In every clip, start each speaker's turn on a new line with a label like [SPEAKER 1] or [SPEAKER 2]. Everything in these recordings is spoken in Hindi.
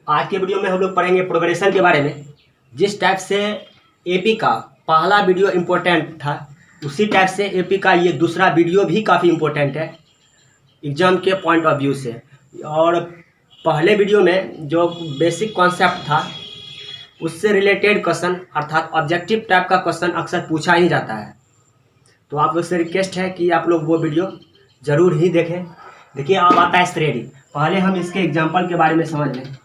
[SPEAKER 1] आज के वीडियो में हम लोग पढ़ेंगे प्रोग्रेशन के बारे में। जिस टाइप से एपी का पहला वीडियो इम्पोर्टेंट था, उसी टाइप से एपी का ये दूसरा वीडियो भी काफ़ी इम्पोर्टेंट है एग्ज़ाम के पॉइंट ऑफ व्यू से। और पहले वीडियो में जो बेसिक कॉन्सेप्ट था उससे रिलेटेड क्वेश्चन अर्थात ऑब्जेक्टिव टाइप का क्वेश्चन अक्सर पूछा ही जाता है। तो आप लोग से रिक्वेस्ट है कि आप लोग वो वीडियो ज़रूर ही देखें। देखिए, अब आता है थ्रेडिंग। पहले हम इसके एग्जाम्पल के बारे में समझ लें।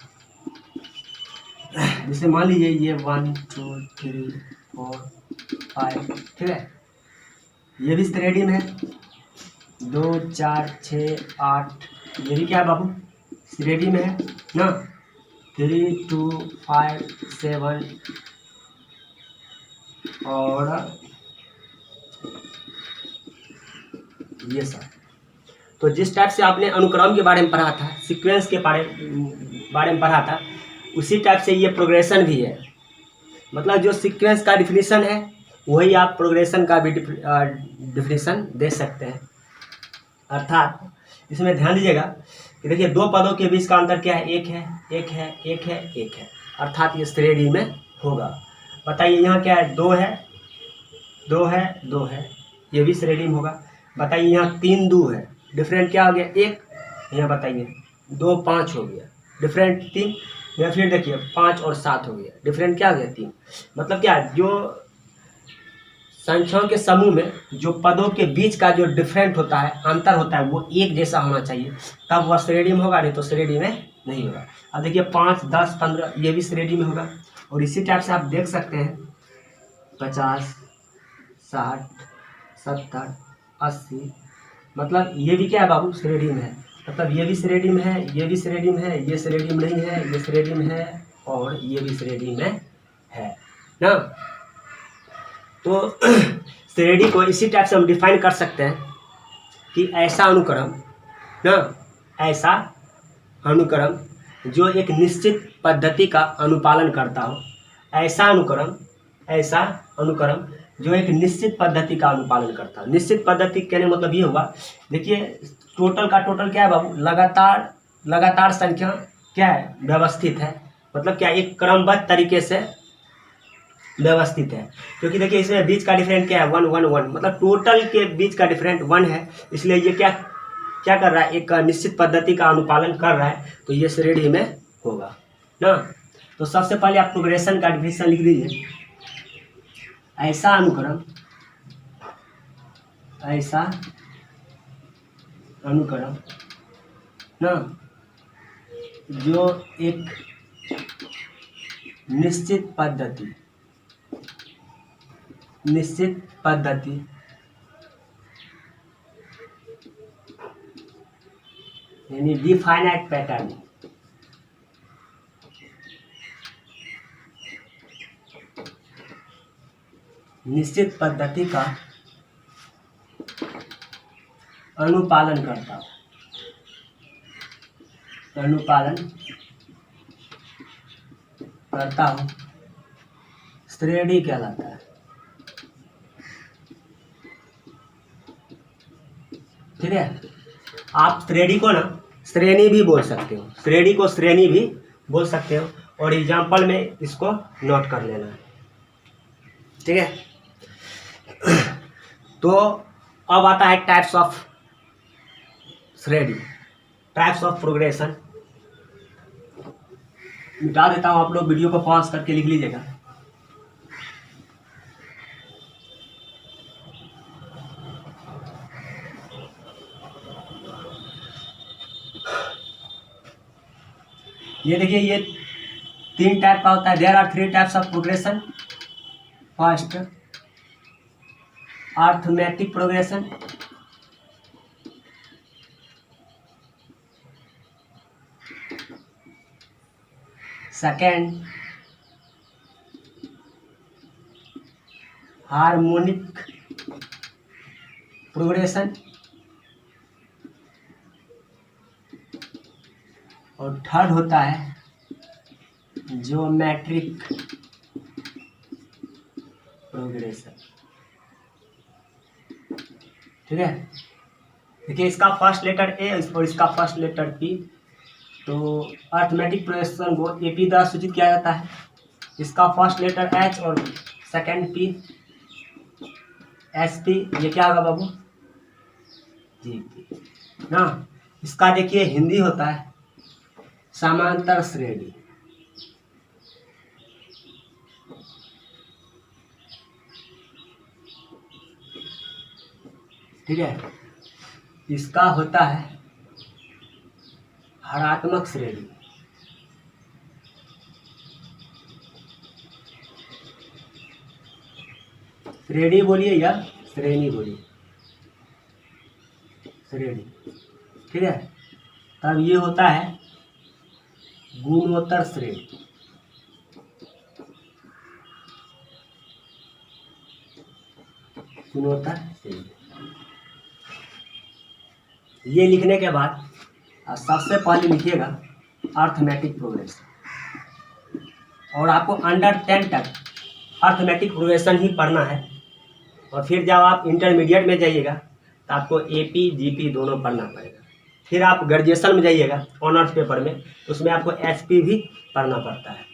[SPEAKER 1] जैसे मान लीजिए ये 1 2 3 4 5, ठीक है, ये भी थ्रेडिंग है। 2 4 6 8, ये भी क्या है बाबू, थ्रेडिंग में है ना। 3 2 5 7 और ये सब। तो जिस टाइप से आपने अनुक्रम के बारे में पढ़ा था, सीक्वेंस के बारे में पढ़ा था, उसी टाइप से ये प्रोग्रेशन भी है। मतलब जो सीक्वेंस का डिफिनीशन है वही आप प्रोग्रेशन का भी डिफिनीशन दे सकते हैं। अर्थात इसमें ध्यान दीजिएगा कि देखिए, दो पदों के बीच का अंतर क्या है, एक है एक है एक है एक है, अर्थात ये श्रेणी में होगा। बताइए यहाँ क्या है, 2 है 2 है 2 है, ये भी श्रेणी में होगा। बताइए यहाँ 3 2 है, डिफरेंट क्या हो गया, 1। यहाँ बताइए 2 5 हो गया, डिफरेंट 3। या फिर देखिए 5 और 7 हो गया, डिफरेंट क्या हो गया, 3। मतलब क्या, जो संख्याओं के समूह में जो पदों के बीच का जो डिफरेंट होता है, अंतर होता है, वो एक जैसा होना चाहिए, तब वह श्रेणी में होगा, नहीं तो श्रेणी में नहीं होगा। अब देखिए 5 10 15, ये भी श्रेणी में होगा। और इसी टाइप से आप देख सकते हैं 50 60 70 80, मतलब ये भी क्या है बाबू, श्रेणी में है। मतलब ये भी श्रेणी में है, ये भी श्रेणी में है, ये श्रेणी में नहीं है, ये श्रेणी में है, और ये भी श्रेणी में है ना। तो श्रेणी को इसी टाइप से हम डिफाइन कर सकते हैं कि ऐसा अनुक्रम ना, ऐसा अनुक्रम जो एक निश्चित पद्धति का अनुपालन करता हो, ऐसा अनुक्रम जो एक निश्चित पद्धति का अनुपालन करता है। निश्चित पद्धति कहने मतलब ये होगा, देखिए टोटल का टोटल क्या है बाबू, लगातार संख्या क्या है, व्यवस्थित है। मतलब क्या, एक क्रमबद्ध तरीके से व्यवस्थित है। क्योंकि देखिए इसमें बीच का डिफरेंट क्या है, 1 1 1, मतलब टोटल के बीच का डिफरेंट 1 है, इसलिए ये क्या कर रहा है, एक निश्चित पद्धति का अनुपालन कर रहा है, तो ये श्रेणी में होगा ना। तो सबसे पहले आप प्रोग्रेशन का डिफिनीशन लिख दीजिए। ऐसा अनुक्रम ना जो एक निश्चित पद्धति यानी डिफाइनाइट पैटर्न, निश्चित पद्धति का अनुपालन करता हूँ, श्रेणी कहलाता है। ठीक है, आप श्रेणी को ना श्रेणी भी बोल सकते हो, श्रेणी को श्रेणी भी बोल सकते हो, और एग्जाम्पल में इसको नोट कर लेना है। ठीक है, तो अब आता है टाइप्स ऑफ श्रेणी, टाइप्स ऑफ प्रोग्रेशन। मिटा देता हूँ, आप लोग वीडियो को पॉज करके लिख लीजिएगा। ये देखिए, ये 3 टाइप का होता है। There are 3 types of progression. First, arithmetic progression. Second, harmonic progression. और थर्ड होता है ज्योमेट्रिक प्रोग्रेशन। ठीक है, देखिए इसका फर्स्ट लेटर ए और इसका फर्स्ट लेटर पी, तो अर्थमेटिक प्रोग्रेशन को AP द्वारा सूचित किया जाता है। इसका फर्स्ट लेटर H और सेकंड P, SP, ये क्या होगा बाबू? GP ना। इसका देखिए हिंदी होता है समांतर श्रेणी। ठीक है, इसका होता है हरात्मक श्रेणी। श्रेणी बोलिए या श्रेणी बोलिए, श्रेणी। ठीक है, तब ये होता है गुणोत्तर श्रेणी। गुणोत्तर श्रेणी। ये लिखने के बाद सबसे पहले लिखिएगा अर्थमेटिक प्रोग्रेशन, और आपको अंडर 10 तक अर्थमेटिक प्रोग्रेशन ही पढ़ना है। और फिर जब आप इंटरमीडिएट में जाइएगा तो आपको AP GP दोनों पढ़ना पड़ेगा। फिर आप ग्रेजुएशन में जाइएगा ऑनर्स पेपर में, तो उसमें आपको SP भी पढ़ना पड़ता है,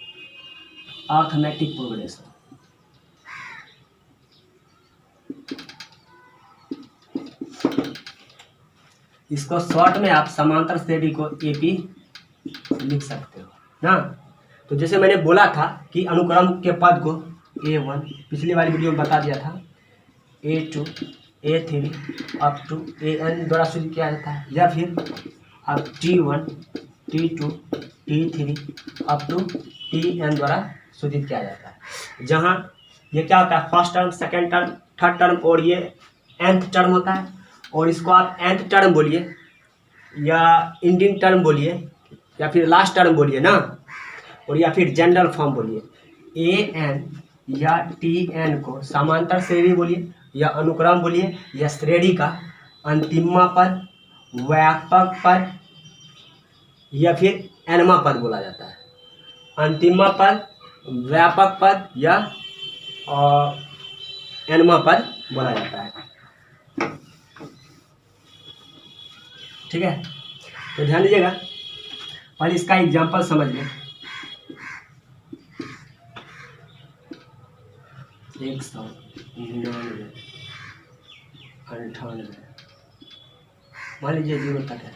[SPEAKER 1] अर्थमेटिक प्रोग्रेशन। इसको शॉर्ट में आप समांतर श्रेणी को AP लिख सकते हो ना। तो जैसे मैंने बोला था कि अनुक्रम के पद को A1 पिछली वाली वीडियो में बता दिया था, A2 A3 up to AN द्वारा सूचित किया जाता है, या फिर अब T1 T2 T3 up to TN द्वारा सूचित किया जाता है। जहाँ ये क्या होता है, first term, second term, third term, और ये nth टर्म होता है। और इसको आप nth टर्म बोलिए या एंडिंग टर्म बोलिए या फिर लास्ट टर्म बोलिए ना, और या फिर जनरल फॉर्म बोलिए। AN या TN को समांतर श्रेणी बोलिए या अनुक्रम बोलिए या श्रेणी का अंतिमा पद, व्यापक पद या फिर nवां पद बोला जाता है। अंतिमा पद, व्यापक पद या nवां पद बोला जाता है। ठीक है, तो ध्यान दीजिएगा, पहले इसका एग्जाम्पल समझ लें। 199, 98, मान लीजिए 0 तक है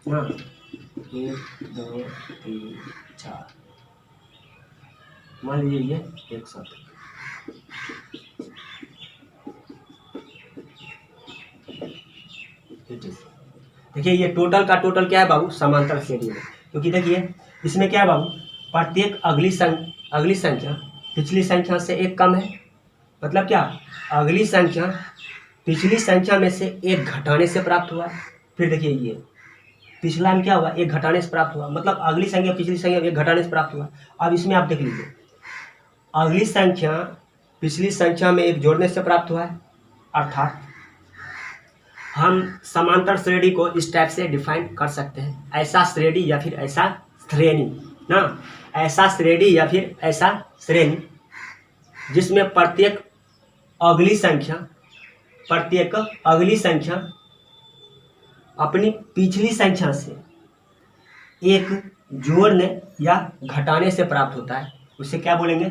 [SPEAKER 1] ना। 1 2 3 4, मान लीजिए ये 100 तक। देखिए ये टोटल का टोटल क्या है बाबू, समांतर श्रेणी में। क्योंकि देखिए इसमें क्या है बाबू, प्रत्येक अगली संख्या पिछली संख्या से एक कम है। मतलब क्या, अगली संख्या पिछली संख्या में से एक घटाने से प्राप्त हुआ। फिर देखिए ये पिछला में क्या हुआ, एक घटाने से प्राप्त हुआ, मतलब अगली संख्या पिछली संख्या एक घटाने से प्राप्त हुआ। अब इसमें आप देख लीजिए, अगली संख्या पिछली संख्या में एक जोड़ने से प्राप्त हुआ है। अर्थात हम समांतर श्रेणी को इस टाइप से डिफाइन कर सकते हैं, ऐसा श्रेणी या फिर ऐसा श्रेणी ना, ऐसा श्रेणी या फिर ऐसा श्रेणी जिसमें प्रत्येक अगली संख्या अपनी पिछली संख्या से एक जोड़ने या घटाने से प्राप्त होता है, उसे क्या बोलेंगे,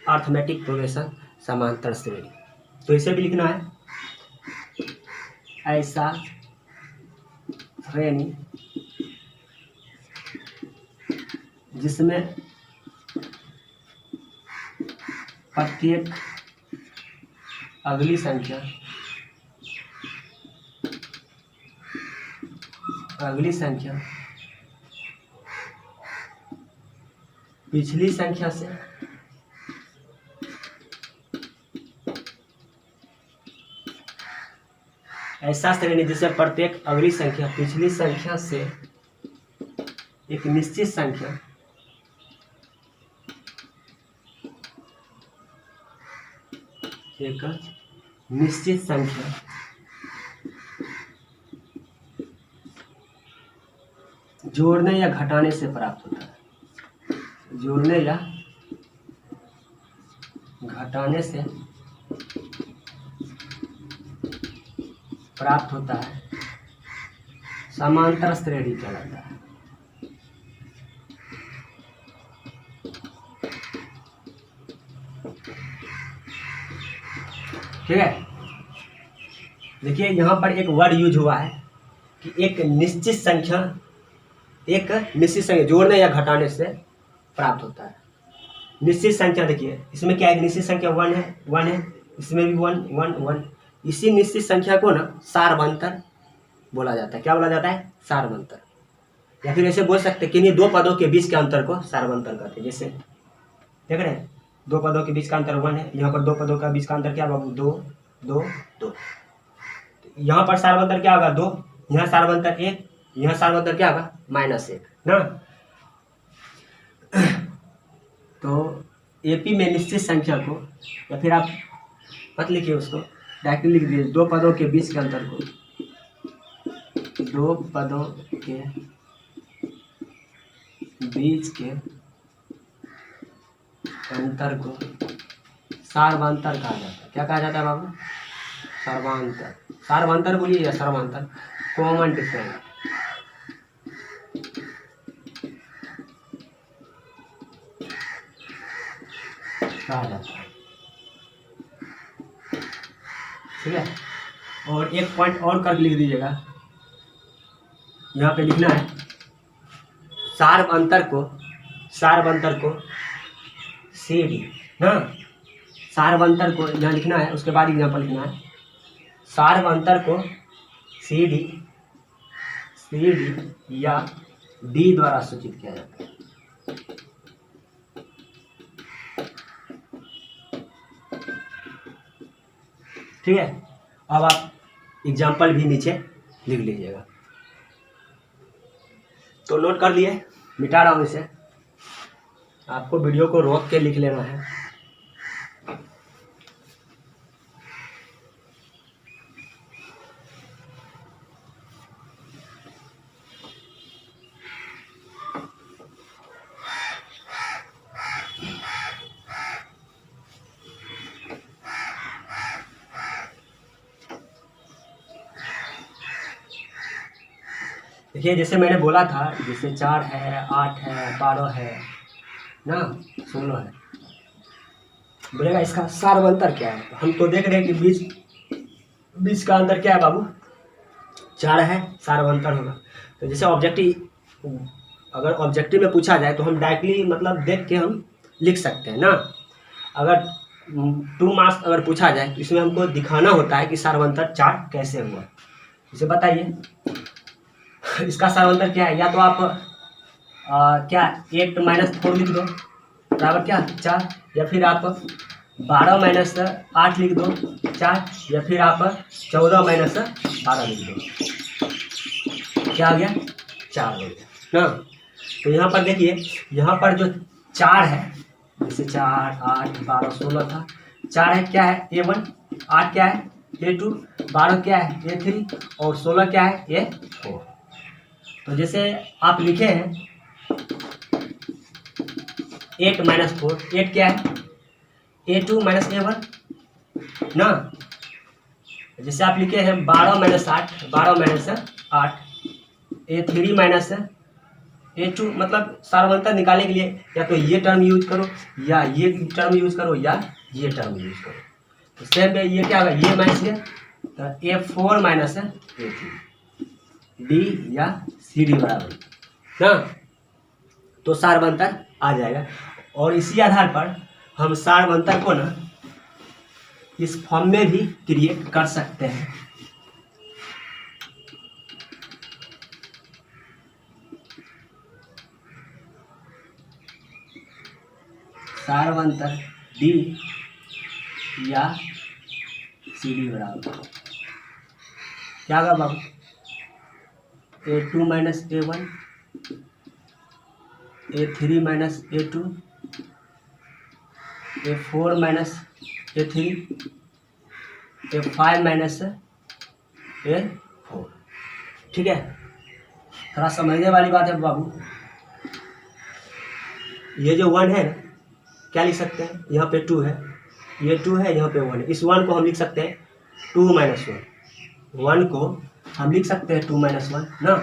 [SPEAKER 1] अर्थमेटिक प्रोग्रेशन, समांतर श्रेणी। तो इसे भी लिखना है, ऐसा श्रेणी जिसमें प्रत्येक अगली संख्या पिछली संख्या से ऐसा श्रेणी जिसे प्रत्येक अगली संख्या पिछली संख्या से एक निश्चित संख्या जोड़ने या घटाने से प्राप्त होता है, जोड़ने या घटाने से प्राप्त होता है समांतर श्रेणी कहलाता है। ठीक है, देखिए यहाँ पर एक वर्ड यूज हुआ है कि एक निश्चित संख्या जोड़ने या घटाने से प्राप्त होता है। निश्चित संख्या, देखिए इसमें क्या है, निश्चित संख्या 1 है, इसमें भी 1 1 1। इसी निश्चित संख्या को ना सारवंतर बोला जाता है। क्या बोला जाता है? सारवंतर। या फिर ऐसे बोल सकते हैं कि इन्हीं दो पदों के बीच के अंतर को सारवंतर कहते हैं। जैसे देख रहे हैं, दो पदों के बीच का अंतर 1 है, यहाँ पर दो पदों का बीच का अंतर क्या बाबू? 2 2 2। यहाँ पर सारवंतर क्या होगा? 2। यहाँ सारवंतर 1, यहाँ सारवंतर क्या होगा? -1 ना। तो एपी में निश्चित संख्या को, या फिर आप मत लिखिए उसको, डायरेक्टली लिख दीजिए, दो पदों के बीच के अंतर को, दो पदों के बीच के अंतर को सारवांतर कहा जाता है। क्या कहा जाता है बाबू? सारवांतर। सारवांतर बोलिए या सर्वांतर, कॉमन डिफरेंस। कहा जाता है। ठीक है, और एक पॉइंट और कर लिख दीजिएगा, यहाँ पे लिखना है सारवांतर को CD ना। सारवांतर को यहाँ लिखना है, उसके बाद एग्जाम्पल लिखना है। सारवांतर को CD या D द्वारा सूचित किया जाता है। ठीक है, अब आप एग्जाम्पल भी नीचे लिख लीजिएगा। तो नोट कर लिए, मिटा रहा हूँ इसे, आपको वीडियो को रोक के लिख लेना है। देखिए जैसे मैंने बोला था, जैसे 4 है, 8 है, 12 है ना, 16 है, बोलेगा इसका सारवंतर क्या है? हम तो देख रहे हैं कि बीच का अंतर क्या है बाबू? 4 है, सारवंतर होगा। तो जैसे अगर ऑब्जेक्टिव में पूछा जाए तो हम डायरेक्टली मतलब देख के हम लिख सकते हैं ना। अगर 2 मार्क्स अगर पूछा जाए तो इसमें हमको दिखाना होता है कि सारवंतर 4 कैसे हुआ। इसे बताइए इसका सारवंतर क्या है? या तो आप क्या 8 - 4 लिख दो बराबर क्या 4, या फिर आप 12 - 8 लिख दो 4, या फिर आप 14 - 12 लिख दो। क्या आ गया? 4 हो गया ना। तो यहाँ पर देखिए, यहाँ पर जो 4 है, जैसे 4 8 12 16 था, 4 है क्या है? A1, 8 क्या है? A2, 12 क्या है? A3 और 16 क्या है? A4। तो जैसे आप लिखे हैं 8 - 4, 8 क्या है? A2 - A1 ना। जैसे आप लिखे हैं 12 - 8, 12 - 8, A3 - A2, मतलब सारवंतर निकालने के लिए या तो ये टर्म यूज करो, या ये टर्म यूज करो, या ये टर्म यूज करो। तो सेम पे ये क्या होगा? ये माइनस ये, तो A4 - A3, D या CD बराबर ना। तो सारवंतर आ जाएगा। और इसी आधार पर हम सारवंतर को ना इस फॉर्म में भी क्रिएट कर सकते हैं। सारवंतर D या CD बराबर क्या होगा बाबू? A2 - A1, A3 - A2, A4 - A3, A5 - A4। ठीक है, थोड़ा समझने वाली बात है बाबू। ये जो 1 है क्या लिख सकते हैं? यहाँ पे 2 है, ये 2 है, यहाँ पे 1 है। इस 1 को हम लिख सकते हैं 2 - 1। 1 को हम लिख सकते हैं 2 - 1 ना,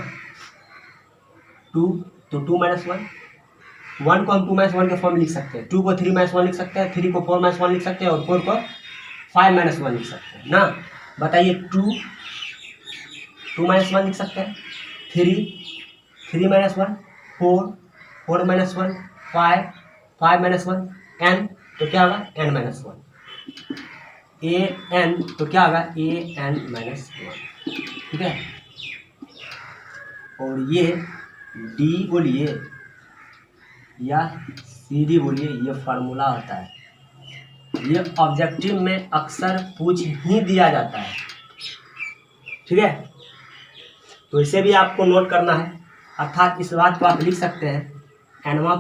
[SPEAKER 1] 2 तो 2 - 1, 1 को हम 2 - 1 के फॉर्म में लिख सकते हैं, 2 को 3 - 1 लिख सकते हैं, 3 को 4 - 1 लिख सकते हैं और 4 को 5 - 1 लिख सकते हैं ना। बताइए 2 - 1 लिख सकते हैं, 3 - 1, 4 - 1, 5 - 1, n तो क्या होगा n - 1, a n तो क्या होगा a n - 1, ठीक है। और ये d बोलिए या सी डी बोलिए, ये फार्मूला होता है, ये ऑब्जेक्टिव में अक्सर पूछ ही दिया जाता है, ठीक है। तो इसे भी आपको नोट करना है, अर्थात इस बात को आप लिख सकते हैं एनवा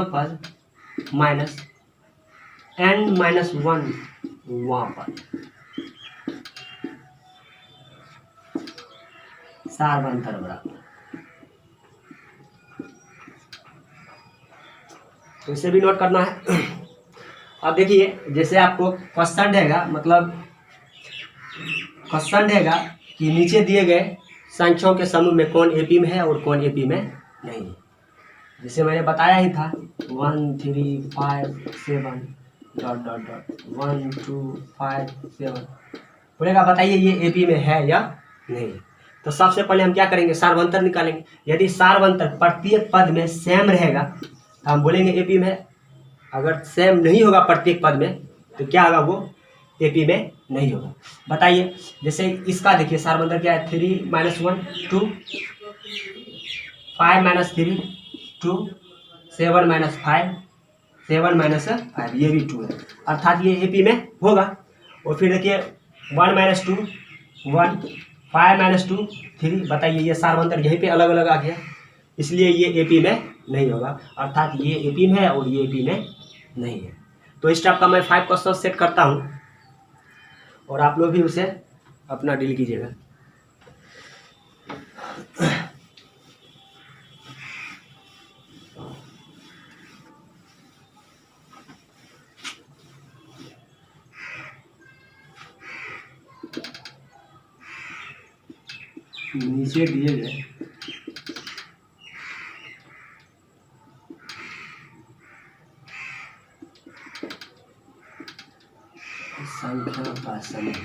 [SPEAKER 1] पर माइनस n - 1 वहाँ पर सार्वंतर बराबर। तो इसे भी नोट करना है। अब देखिए जैसे आपको क्वेश्चन रहेगा, मतलब क्वेश्चन रहेगा कि नीचे दिए गए संख्याओं के समूह में कौन एपी में है और कौन एपी में नहीं है। जैसे मैंने बताया ही था 1 3 5 7 ... 1 2 5 7 बोलेगा बताइए ये एपी में है या नहीं। तो सबसे पहले हम क्या करेंगे, सार्वंतर निकालेंगे। यदि सार्वंतर प्रत्येक पद में सेम रहेगा तो हम बोलेंगे एपी में है। अगर सेम नहीं होगा प्रत्येक पद में तो क्या होगा, वो एपी में नहीं होगा। बताइए जैसे इसका देखिए सार्वंतर क्या है, 3 - 1 2, 5 - 3 2, 7 - 5 7 - 5 ये भी 2 है, अर्थात ये एपी में होगा। और फिर देखिए 1 - 2 1, 5 - 2 3, बताइए ये सार्वंतर यहीं पे अलग अलग आ गया, इसलिए ये एपी में नहीं होगा, अर्थात ये एपी में है और ये एपी में नहीं है। तो इस टाइप का मैं 5 क्वेश्चन सेट करता हूँ और आप लोग भी उसे अपना डील कीजिएगा। नीचे दिए गए संख्या का समूह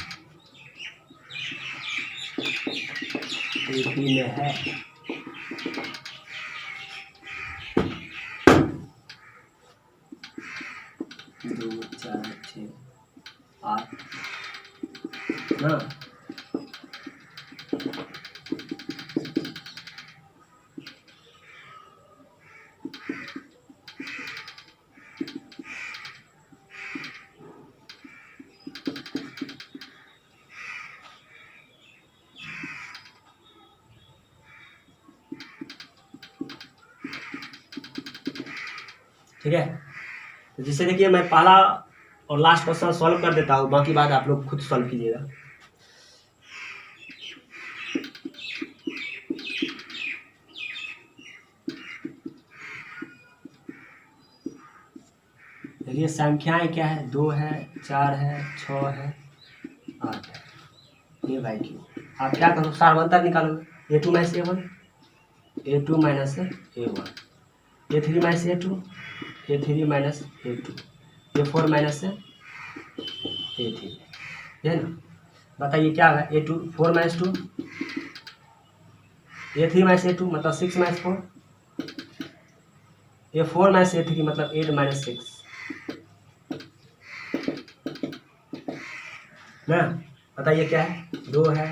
[SPEAKER 1] एपी में है दो चार छः आठ ना, ठीक है। तो जिससे देखिए मैं पहला और लास्ट क्वेश्चन सॉल्व कर देता हूँ, बाकी बात आप लोग खुद सॉल्व कीजिएगा। देखिए संख्याएं क्या है, 2 है 4 है 6 है 8 है, ये बाई क्यू। आप क्या करो सार्वंतर निकालोगे, A2 - A1 A2 - A1, A3 - A2 A3 - A2 A4 - A3, है ना। बताइए क्या होगा, A2 4 - 2 A3 - A2 मतलब 6 - 4, A4 - A3 मतलब 8 - 6 ना। बताइए क्या है, 2 है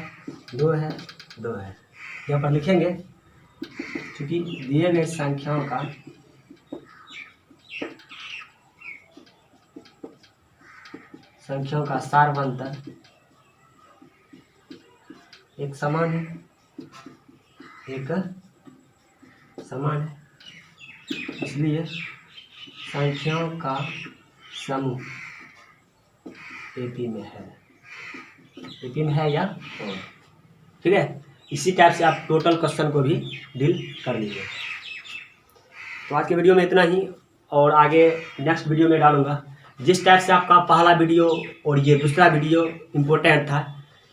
[SPEAKER 1] 2 है 2 है। यहाँ पर लिखेंगे क्योंकि दिए गए संख्याओं का सार्वंतर एक समान है, एक समान है, इसलिए संख्याओं का समूह एपी में है, एपी में है या और, ठीक है। इसी टाइप से आप टोटल क्वेश्चन को भी डील कर लीजिए। तो आज के वीडियो में इतना ही, और आगे नेक्स्ट वीडियो में डालूंगा। जिस टाइप से आपका पहला वीडियो और ये दूसरा वीडियो इम्पोर्टेंट था,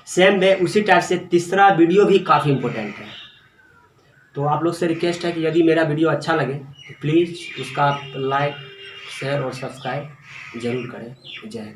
[SPEAKER 1] सेम वे उसी टाइप से तीसरा वीडियो भी काफ़ी इम्पोर्टेंट है। तो आप लोग से रिक्वेस्ट है कि यदि मेरा वीडियो अच्छा लगे तो प्लीज़ उसका लाइक, शेयर और सब्सक्राइब ज़रूर करें। जय हिंद।